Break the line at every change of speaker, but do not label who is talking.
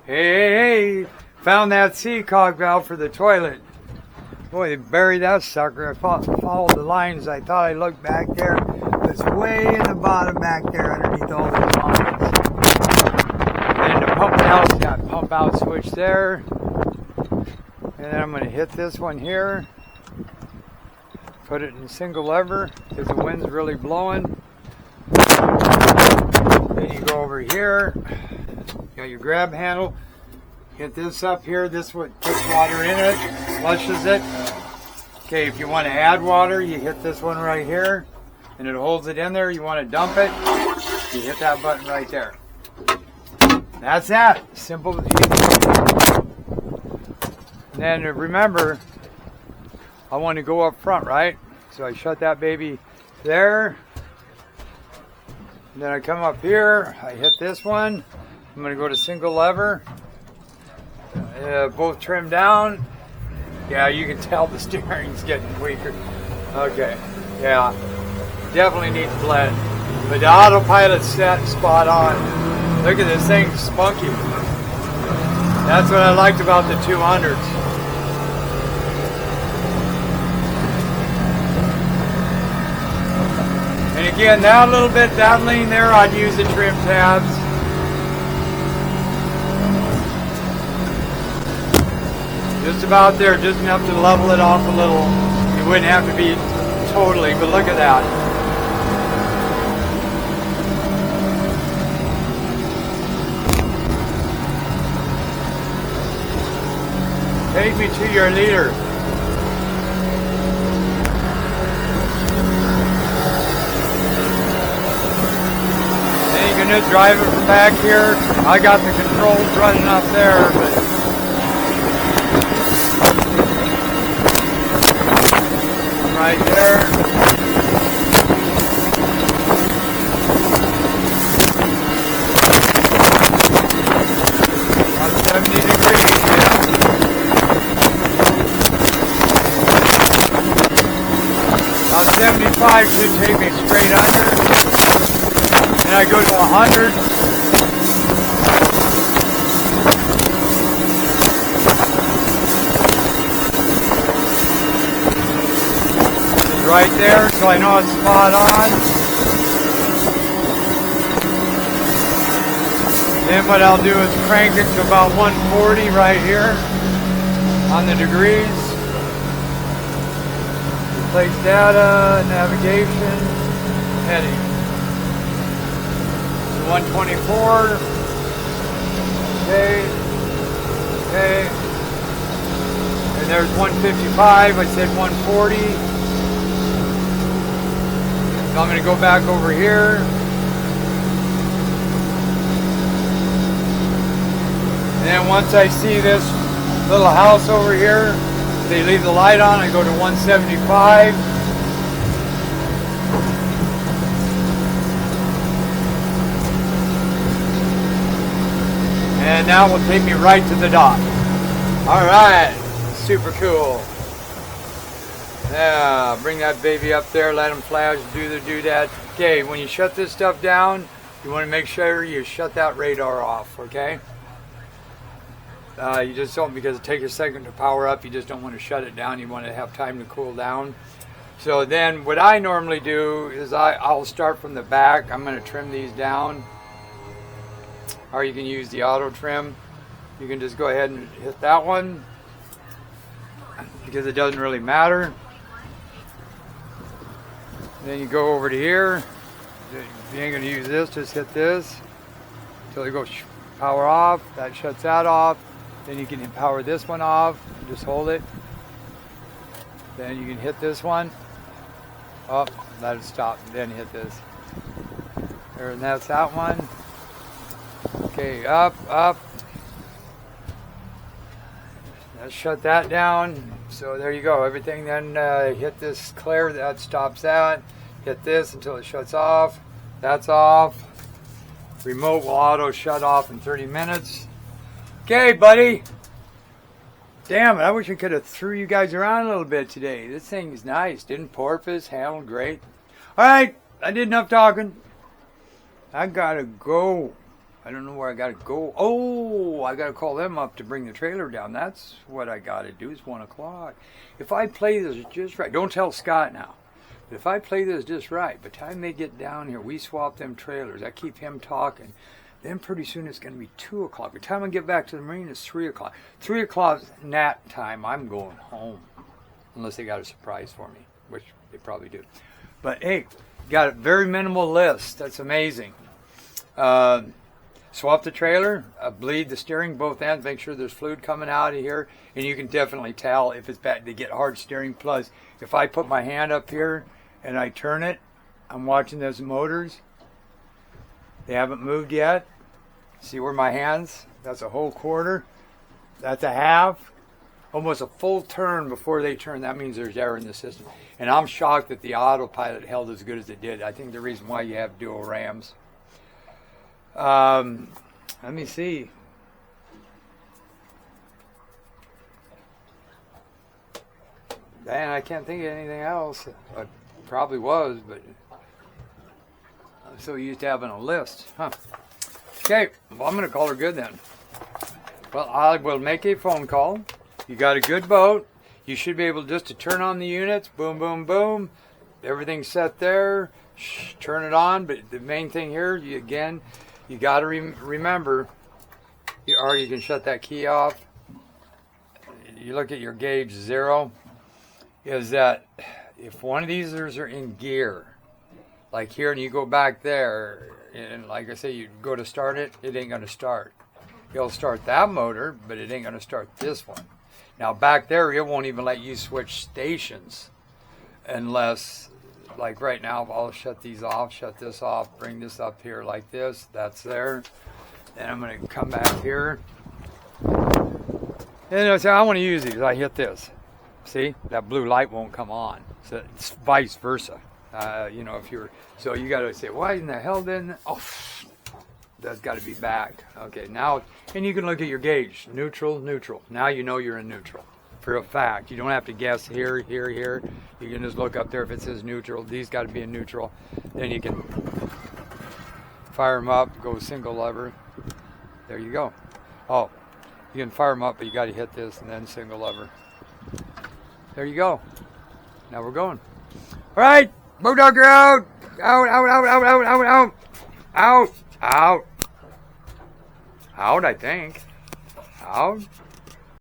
Hey, found that C-cog valve for the toilet. Boy, they buried that sucker. I followed the lines. I thought I looked back there. It's way in the bottom back there underneath all the lines. And the pump out's got pump out switch there. And then I'm going to hit this one here. Put it in single lever because the wind's really blowing. Then you go over here. Got your grab handle. Hit this up here. This one puts water in it, flushes it. Okay, if you want to add water, you hit this one right here, and it holds it in there. You want to dump it, you hit that button right there. That's that. Simple. And then remember, I want to go up front, right? So I shut that baby there. And then I come up here. I hit this one. I'm going to go to single lever. Both trimmed down. Yeah, you can tell the steering's getting weaker. Okay, yeah, definitely needs blend. But the autopilot's set spot on. Look at this thing, spunky. That's what I liked about the 200s. And again, that little bit, that lean there, I'd use the trim tabs. Just about there, just enough to level it off a little. You wouldn't have to be totally, but look at that. Take me to your leader. Then you can just drive it from back here. I got the controls running up there, but right there. About 70 degrees, yeah. About 75 should take me straight under. And I go to 100. Right there, so I know it's spot on. Then what I'll do is crank it to about 140 right here on the degrees. Replace data, navigation, heading. So 124. Okay. And there's 155. I said 140. So I'm going to go back over here. And then once I see this little house over here, they leave the light on, I go to 175. And now will take me right to the dock. Alright, super cool. Yeah, bring that baby up there, let them flash, do the doodad. Okay, when you shut this stuff down, you want to make sure you shut that radar off, okay? You just don't, because it takes a second to power up, you just don't want to shut it down. You want to have time to cool down. So then what I normally do is I'll start from the back. I'm going to trim these down. Or you can use the auto trim. You can just go ahead and hit that one, because it doesn't really matter. Then you go over to here. If you ain't going to use this, just hit this until it goes power off. That shuts that off. Then you can power this one off. Just hold it. Then you can hit this one. Oh, let it stop. Then hit this. There, and that's that one. Okay, up. Let's shut that down. So there you go. Everything then hit this clear. That stops that. Hit this until it shuts off. That's off. Remote will auto shut off in 30 minutes. Okay, buddy. Damn it, I wish I could have threw you guys around a little bit today. This thing is nice. Didn't porpoise, handled great. Alright, I did enough talking. I gotta go. I don't know where I gotta go. Oh, I got to call them up to bring the trailer down. That's what I got to do. It's 1 o'clock. If I play this just right, don't tell Scott now. But if I play this just right, by the time they get down here, we swap them trailers. I keep him talking. Then pretty soon it's going to be 2 o'clock. By the time I get back to the Marina, it's 3 o'clock. 3 o'clock nap time, I'm going home. Unless they got a surprise for me, which they probably do. But hey, got a very minimal list. That's amazing. Swap the trailer, bleed the steering both ends, make sure there's fluid coming out of here, and you can definitely tell if it's bad to get hard steering. Plus, if I put my hand up here and I turn it, I'm watching those motors. They haven't moved yet. See where my hands? That's a whole quarter. That's a half. Almost a full turn before they turn. That means there's air in the system. And I'm shocked that the autopilot held as good as it did. I think the reason why you have dual rams. Let me see. Man, I can't think of anything else. I probably was, but I'm so used to having a list. Huh. Okay, well, I'm going to call her good then. Well, I will make a phone call. You got a good boat. You should be able just to turn on the units. Boom, boom, boom. Everything's set there. Turn it on. But the main thing here, you got to remember, or you can shut that key off. You look at your gauge 0, is that if one of these are in gear, like here, and you go back there, and like I say, you go to start it, it ain't going to start. It'll start that motor, but it ain't going to start this one. Now back there, it won't even let you switch stations unless, like right now, I'll shut these off, shut this off, bring this up here like this. That's there. Then I'm going to come back here. And I say, I want to use these. I hit this. See, that blue light won't come on. So it's vice versa. You know, if you're, so you got to say, why in the hell didn't, oh, that's got to be back. Okay, now, and you can look at your gauge, neutral, neutral. Now you know you're in neutral for a fact. You don't have to guess here, here, here. You can just look up there if it says neutral. These got to be in neutral. Then you can fire them up, go single lever. There you go. Oh, you can fire them up, but you got to hit this and then single lever. There you go. Now we're going. All right, Bulldogger out. Out, out, out, out, out, out, out. Out, out. Out, I think. Out.